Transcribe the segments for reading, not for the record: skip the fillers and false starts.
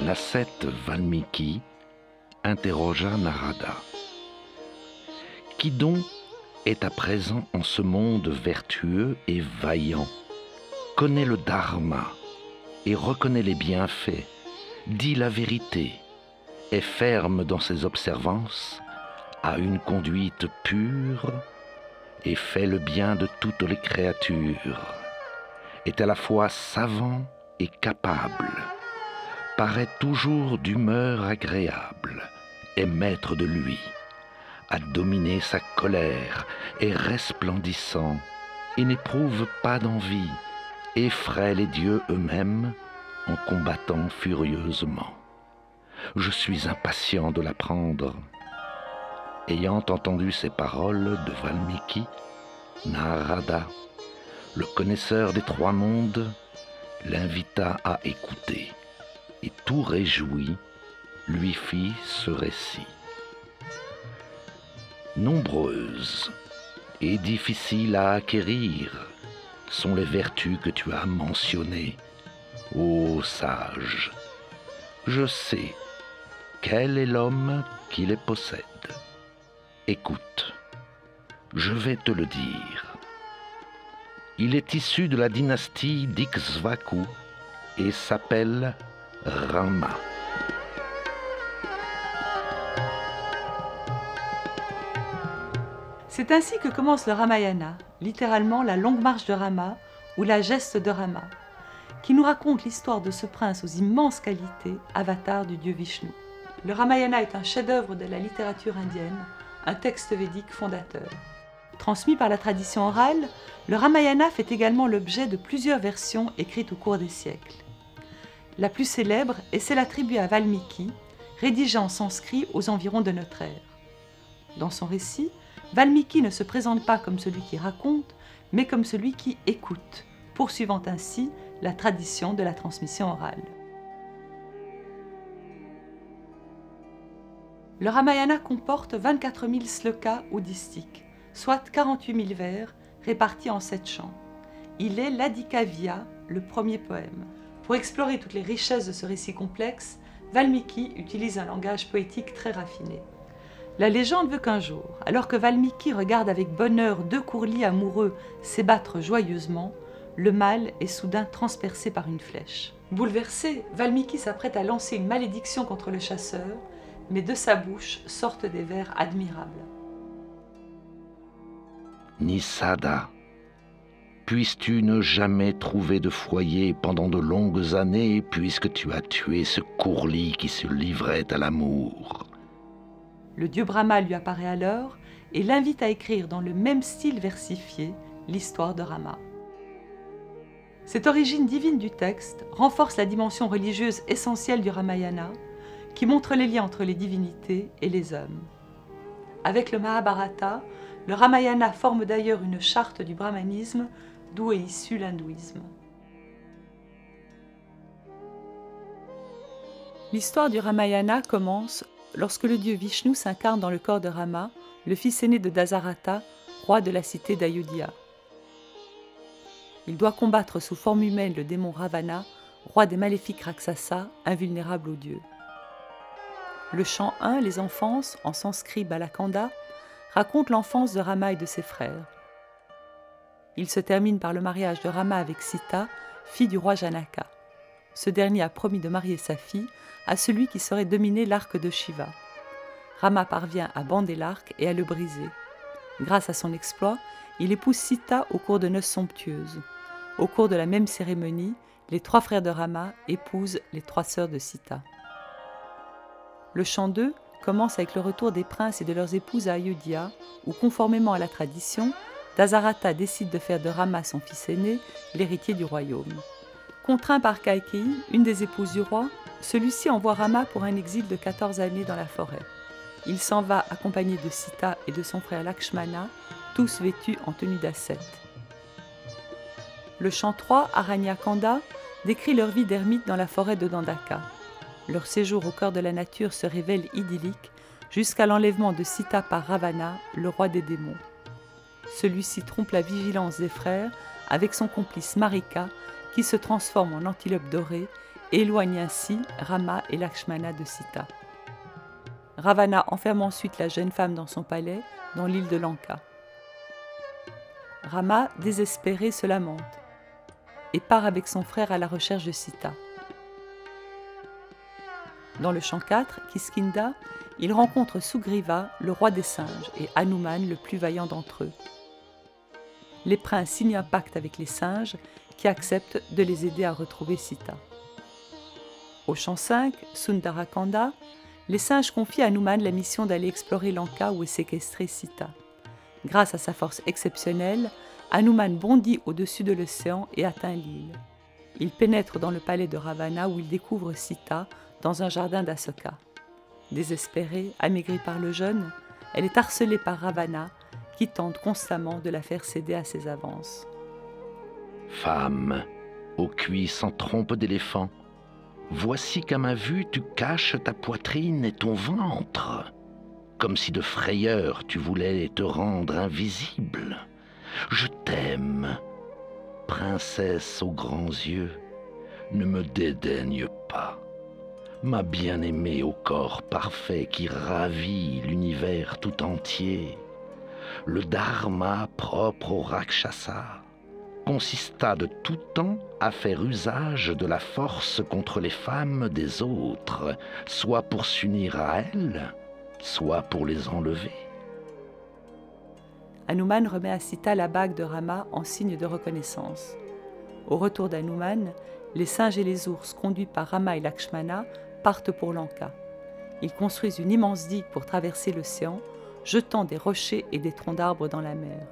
l'ascète Valmiki interrogea Narada. Qui donc est à présent en ce monde vertueux et vaillant, connaît le dharma et reconnaît les bienfaits, dit la vérité, est ferme dans ses observances, a une conduite pure et fait le bien de toutes les créatures, est à la fois savant et capable, paraît toujours d'humeur agréable, est maître de lui, a dominé sa colère, est resplendissant et n'éprouve pas d'envie, effraie les dieux eux-mêmes en combattant furieusement. Je suis impatient de l'apprendre. Ayant entendu ces paroles de Valmiki, Narada, le connaisseur des trois mondes, l'invita à écouter et tout réjoui lui fit ce récit. Nombreuses et difficiles à acquérir sont les vertus que tu as mentionnées, ô sage. Je sais quel est l'homme qui les possède. Écoute, je vais te le dire. Il est issu de la dynastie d'Ikshvaku et s'appelle Rama. C'est ainsi que commence le Ramayana, littéralement la longue marche de Rama ou la geste de Rama, qui nous raconte l'histoire de ce prince aux immenses qualités, avatar du dieu Vishnu. Le Ramayana est un chef-d'œuvre de la littérature indienne, un texte védique fondateur. Transmis par la tradition orale, le Ramayana fait également l'objet de plusieurs versions écrites au cours des siècles. La plus célèbre est celle attribuée à Valmiki, rédigée en sanskrit aux environs de notre ère. Dans son récit, Valmiki ne se présente pas comme celui qui raconte, mais comme celui qui écoute, poursuivant ainsi la tradition de la transmission orale. Le Ramayana comporte 24 000 slokas ou distiques, soit 48 000 vers répartis en 7 chants. Il est l'Adhikavya, le premier poème. Pour explorer toutes les richesses de ce récit complexe, Valmiki utilise un langage poétique très raffiné. La légende veut qu'un jour, alors que Valmiki regarde avec bonheur deux courlis amoureux s'ébattre joyeusement, le mâle est soudain transpercé par une flèche. Bouleversé, Valmiki s'apprête à lancer une malédiction contre le chasseur, mais de sa bouche sortent des vers admirables. Nisada, puisses-tu ne jamais trouver de foyer pendant de longues années, puisque tu as tué ce courlis qui se livrait à l'amour. Le dieu Brahma lui apparaît alors et l'invite à écrire dans le même style versifié l'histoire de Rama. Cette origine divine du texte renforce la dimension religieuse essentielle du Ramayana, qui montre les liens entre les divinités et les hommes. Avec le Mahabharata, le Ramayana forme d'ailleurs une charte du brahmanisme, d'où est issu l'hindouisme. L'histoire du Ramayana commence lorsque le dieu Vishnu s'incarne dans le corps de Rama, le fils aîné de Dasarata, roi de la cité d'Ayodhya. Il doit combattre sous forme humaine le démon Ravana, roi des maléfiques Rakshasa, invulnérable aux dieux. Le chant 1, les enfances, en sanskrit Balakanda, raconte l'enfance de Rama et de ses frères. Il se termine par le mariage de Rama avec Sita, fille du roi Janaka. Ce dernier a promis de marier sa fille à celui qui saurait dominer l'arc de Shiva. Rama parvient à bander l'arc et à le briser. Grâce à son exploit, il épouse Sita au cours de noces somptueuses. Au cours de la même cérémonie, les 3 frères de Rama épousent les 3 sœurs de Sita. Le chant 2 commence avec le retour des princes et de leurs épouses à Ayodhya, où, conformément à la tradition, Dasarata décide de faire de Rama son fils aîné, l'héritier du royaume. Contraint par Kaikeyi, une des épouses du roi, celui-ci envoie Rama pour un exil de 14 années dans la forêt. Il s'en va accompagné de Sita et de son frère Lakshmana, tous vêtus en tenue d'ascète. Le chant 3, Aranyakanda, décrit leur vie d'ermite dans la forêt de Dandaka. Leur séjour au cœur de la nature se révèle idyllique jusqu'à l'enlèvement de Sita par Ravana, le roi des démons. Celui-ci trompe la vigilance des frères avec son complice Marika qui se transforme en antilope dorée et éloigne ainsi Rama et Lakshmana de Sita. Ravana enferme ensuite la jeune femme dans son palais, dans l'île de Lanka. Rama, désespéré, se lamente et part avec son frère à la recherche de Sita. Dans le chant 4, Kiskinda, il rencontre Sugriva, le roi des singes, et Hanuman, le plus vaillant d'entre eux. Les princes signent un pacte avec les singes qui acceptent de les aider à retrouver Sita. Au chant 5, Sundarakanda, les singes confient à Hanuman la mission d'aller explorer Lanka où est séquestrée Sita. Grâce à sa force exceptionnelle, Hanuman bondit au-dessus de l'océan et atteint l'île. Il pénètre dans le palais de Ravana où il découvre Sita dans un jardin d'Asoka. Désespérée, amaigrie par le jeûne, elle est harcelée par Ravana qui tente constamment de la faire céder à ses avances. Femme, aux cuisses en trompe d'éléphant, voici qu'à ma vue tu caches ta poitrine et ton ventre, comme si de frayeur tu voulais te rendre invisible. Je t'aime, princesse aux grands yeux, ne me dédaigne pas. Ma bien-aimée au corps parfait qui ravit l'univers tout entier, le dharma propre au Rakshasa consista de tout temps à faire usage de la force contre les femmes des autres, soit pour s'unir à elles, soit pour les enlever. Hanuman remet à Sita la bague de Rama en signe de reconnaissance. Au retour d'Hanuman, les singes et les ours, conduits par Rama et Lakshmana, partent pour Lanka. Ils construisent une immense digue pour traverser l'océan, jetant des rochers et des troncs d'arbres dans la mer.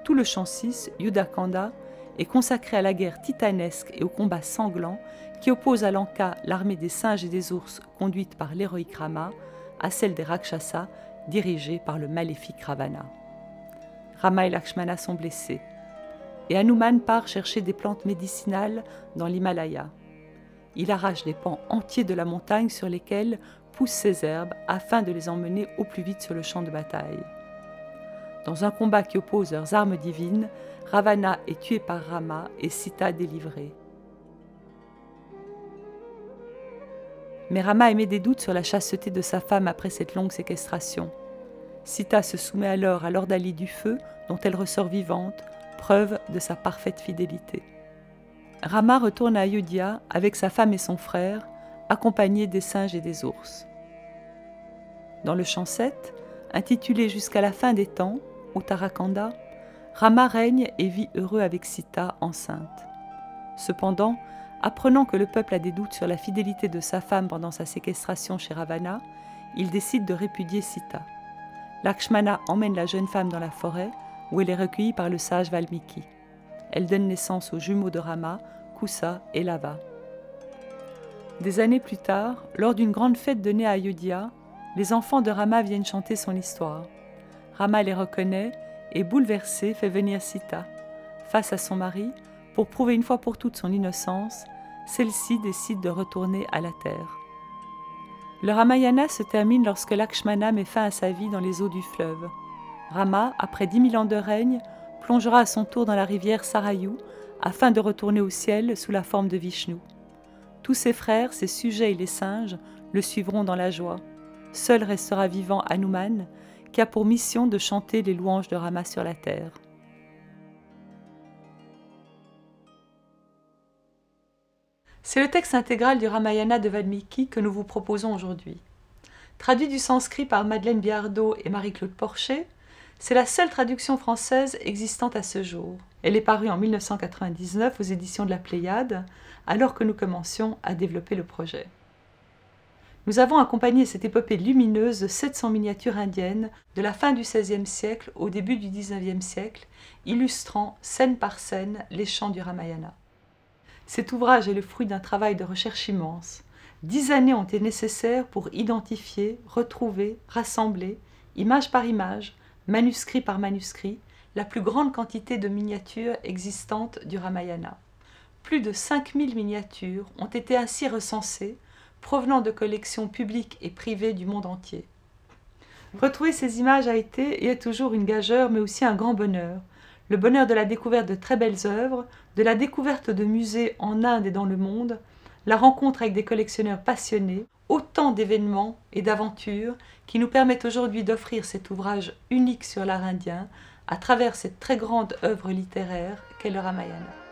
Tout le chant 6, Yudhakanda, est consacré à la guerre titanesque et au combat sanglant qui oppose à Lanka l'armée des singes et des ours conduite par l'héroïque Rama à celle des Rakshasas dirigée par le maléfique Ravana. Rama et Lakshmana sont blessés et Hanuman part chercher des plantes médicinales dans l'Himalaya. Il arrache des pans entiers de la montagne sur lesquels poussent ces herbes afin de les emmener au plus vite sur le champ de bataille. Dans un combat qui oppose leurs armes divines, Ravana est tué par Rama et Sita délivrée. Mais Rama émet des doutes sur la chasteté de sa femme après cette longue séquestration. Sita se soumet alors à l'ordalie du feu dont elle ressort vivante, preuve de sa parfaite fidélité. Rama retourne à Ayodhya avec sa femme et son frère, accompagnés des singes et des ours. Dans le chant 7, intitulé Jusqu'à la fin des temps, Uttarakanda, Rama règne et vit heureux avec Sita enceinte. Cependant, apprenant que le peuple a des doutes sur la fidélité de sa femme pendant sa séquestration chez Ravana, il décide de répudier Sita. Lakshmana emmène la jeune femme dans la forêt où elle est recueillie par le sage Valmiki. Elle donne naissance aux jumeaux de Rama, Kusa et Lava. Des années plus tard, lors d'une grande fête donnée à Ayodhya, les enfants de Rama viennent chanter son histoire. Rama les reconnaît et, bouleversé, fait venir Sita. Face à son mari, pour prouver une fois pour toutes son innocence, celle-ci décide de retourner à la terre. Le Ramayana se termine lorsque Lakshmana met fin à sa vie dans les eaux du fleuve. Rama, après 10 000 ans de règne, plongera à son tour dans la rivière Sarayu afin de retourner au ciel sous la forme de Vishnu. Tous ses frères, ses sujets et les singes le suivront dans la joie. Seul restera vivant Hanuman, qui a pour mission de chanter les louanges de Rama sur la terre. C'est le texte intégral du Ramayana de Valmiki que nous vous proposons aujourd'hui. Traduit du sanskrit par Madeleine Biardot et Marie-Claude Porcher, c'est la seule traduction française existante à ce jour. Elle est parue en 1999 aux éditions de la Pléiade, alors que nous commencions à développer le projet. Nous avons accompagné cette épopée lumineuse de 700 miniatures indiennes de la fin du XVIe siècle au début du XIXe siècle, illustrant scène par scène les chants du Ramayana. Cet ouvrage est le fruit d'un travail de recherche immense. 10 années ont été nécessaires pour identifier, retrouver, rassembler, image par image, manuscrit par manuscrit, la plus grande quantité de miniatures existantes du Ramayana. Plus de 5000 miniatures ont été ainsi recensées, provenant de collections publiques et privées du monde entier. Retrouver ces images a été et est toujours une gageure, mais aussi un grand bonheur. le bonheur de la découverte de très belles œuvres, de la découverte de musées en Inde et dans le monde, la rencontre avec des collectionneurs passionnés, autant d'événements et d'aventures qui nous permettent aujourd'hui d'offrir cet ouvrage unique sur l'art indien à travers cette très grande œuvre littéraire qu'est le Ramayana.